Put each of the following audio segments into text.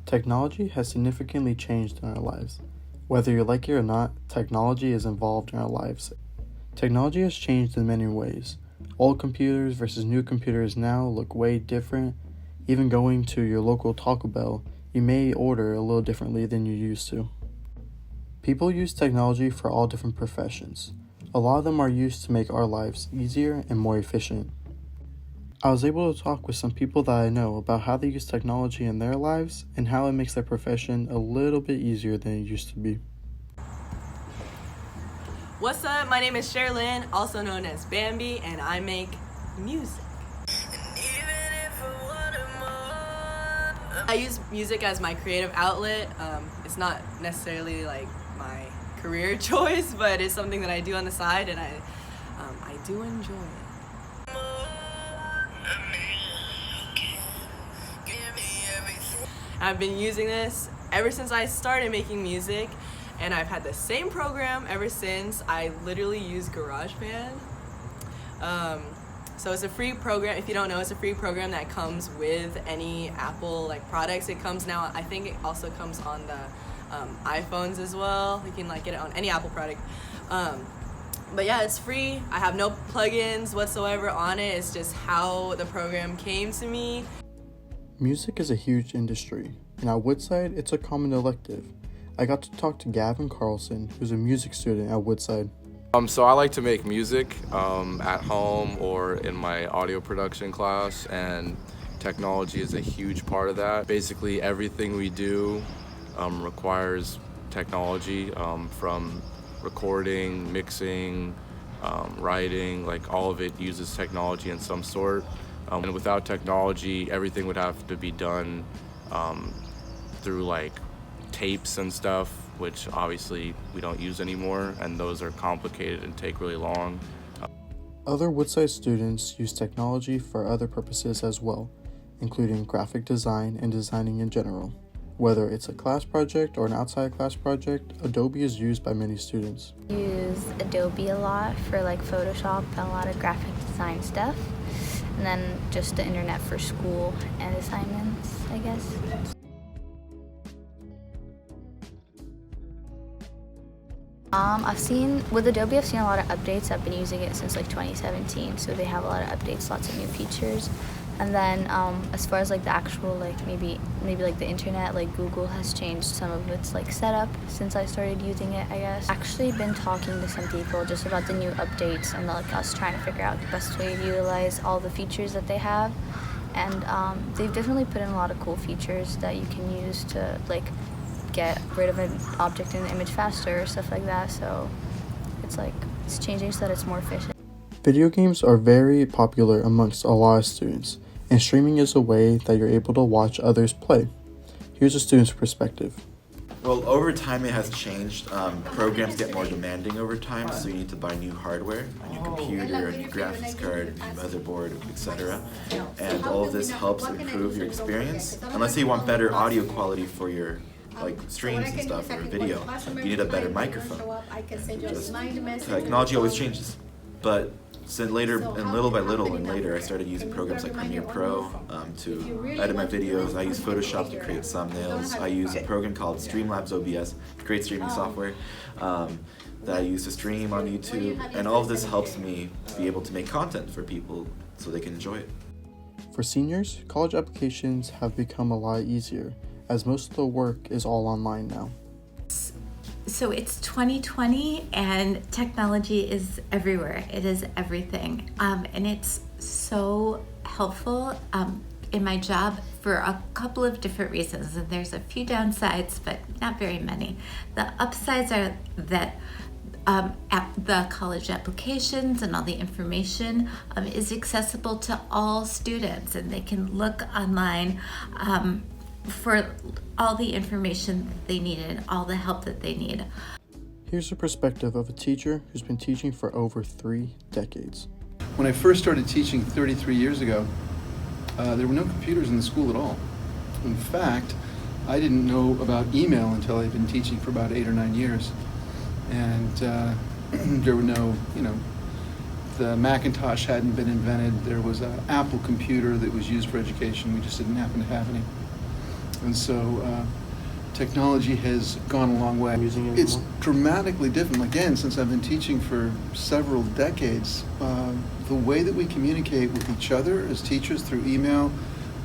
Technology has significantly changed in our lives. Whether you like it or not, technology is involved in our lives. Technology has changed in many ways. Old computers versus new computers now look way different. Even going to your local Taco Bell, you may order a little differently than you used to. People use technology for all different professions. A lot of them are used to make our lives easier and more efficient. I was able to talk with some people that I know about how they use technology in their lives and how it makes their profession a little bit easier than it used to be. What's up? My name is Sherilyn, also known as Bambi, and I make music. I use music as my creative outlet. It's not necessarily like my career choice, but it's something that I do on the side, and I do enjoy it. I've been using this ever since I started making music, and I've had the same program ever since. I literally use GarageBand. So it's a free program. If you don't know, it's a free program that comes with any Apple products. It comes now. I think it also comes on the iPhones as well. You can get it on any Apple product. But yeah, it's free. I have no plugins whatsoever on it. It's just how the program came to me. Music is a huge industry, and at Woodside, it's a common elective. I got to talk to Gavin Carlson, who's a music student at Woodside. So I like to make music at home or in my audio production class, and technology is a huge part of that. Basically, everything we do requires technology, from recording, mixing, writing, all of it uses technology in some sort. And without technology, everything would have to be done through tapes and stuff, which obviously we don't use anymore, and those are complicated and take really long. Other Woodside students use technology for other purposes as well, including graphic design and designing in general. Whether it's a class project or an outside class project, Adobe is used by many students. I use Adobe a lot for Photoshop and a lot of graphic design stuff, and then just the internet for school and assignments, I guess. With Adobe, I've seen a lot of updates. I've been using it since 2017, so they have a lot of updates, lots of new features. And then as far as the actual maybe the internet, Google has changed some of its setup since I started using it, I guess. Actually been talking to some people just about the new updates and us trying to figure out the best way to utilize all the features that they have. And they've definitely put in a lot of cool features that you can use to get rid of an object in the image faster or stuff like that. So it's changing so that it's more efficient. Video games are very popular amongst a lot of students, and streaming is a way that you're able to watch others play. Here's a student's perspective. Well, over time it has changed. Programs get more demanding over time, so you need to buy new hardware, a new computer, a new graphics card, a new motherboard, etc. And all of this helps improve your experience. Unless you want better audio quality for your streams and stuff or video, you need a better microphone. Just technology always changes. But since later, and little by little and later, I started using programs like Premiere Pro to edit my videos. I use Photoshop to create thumbnails. I use a program called Streamlabs OBS to create streaming software that I use to stream on YouTube. And all of this helps me be able to make content for people so they can enjoy it. For seniors, college applications have become a lot easier, as most of the work is all online now. So it's 2020 and technology is everywhere. It is everything. And it's so helpful in my job for a couple of different reasons. And there's a few downsides, but not very many. The upsides are that the college applications and all the information is accessible to all students, and they can look online for all the information that they need and all the help that they need. Here's the perspective of a teacher who's been teaching for over 3 decades. When I first started teaching 33 years ago, there were no computers in the school at all. In fact, I didn't know about email until I'd been teaching for about 8 or 9 years. And there were no, the Macintosh hadn't been invented. There was an Apple computer that was used for education. We just didn't happen to have any. And so technology has gone a long way. Using it It's more? dramatically different. Again, since I've been teaching for several decades, the way that we communicate with each other as teachers through email,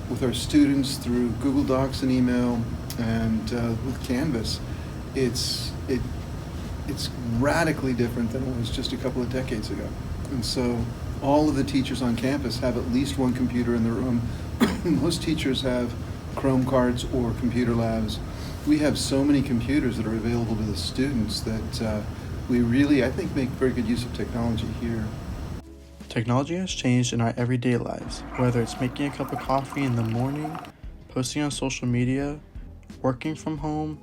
with our students through Google Docs and email, and with Canvas, it's radically different than it was just a couple of decades ago. And so all of the teachers on campus have at least one computer in the room. Most teachers have Chrome cards or computer labs. We have so many computers that are available to the students that we really, I think, make very good use of technology here. Technology has changed in our everyday lives, whether it's making a cup of coffee in the morning, posting on social media, working from home,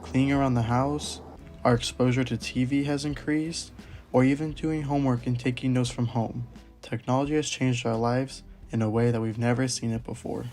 cleaning around the house, our exposure to TV has increased, or even doing homework and taking notes from home. Technology has changed our lives in a way that we've never seen it before.